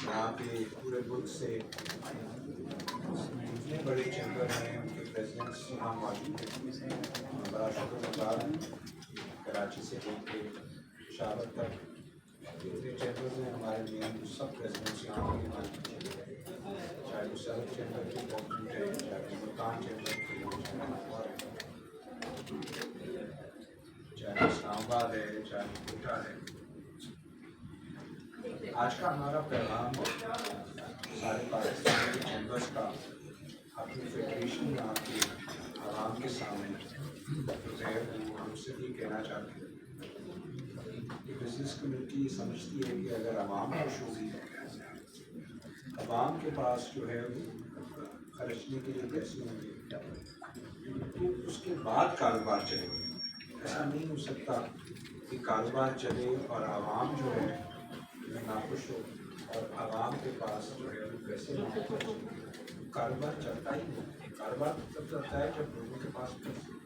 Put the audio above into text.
یہاں پہ پورے ملک سے جتنے بڑے چیمبر ہیں ان کے پریزیڈنٹس یہاں موجود ہیں. بڑا شکر گزار ہوں کراچی سے لے کے پشاور تک جتنے چیمبرز ہیں ہمارے مین سب پریزیڈنٹس یہاں پہ موجود ہیں. چاہے وہ سرحد چیمبر کے پریزیڈنٹ ہے, چاہے ملتان چیمبر کے, چاہے اسلام آباد ہے, چاہے کوٹا ہے. آج کا ہمارا پیغام سارے پاکستان کے چیمبرس کا اپنی فیڈریشن یہاں کے عوام کے سامنے جو ہے وہ ہم سے یہ کہنا چاہتے ہیں کہ بزنس کمیونٹی یہ سمجھتی ہے کہ اگر عوام خوش ہوگی, عوام کے پاس جو ہے وہ خرچنے کے لیے پیسے ہوں گے تو اس کے بعد کاروبار چلے. ایسا نہیں ہو سکتا کہ کاروبار چلے اور عوام جو ہے ناخوش ہو اور عوام کے پاس جو ہے وہ پیسے نہ ہو. کاروبار چلتا ہی نہیں. کاروبار تب چلتا ہے جب لوگوں کے پاس پیسے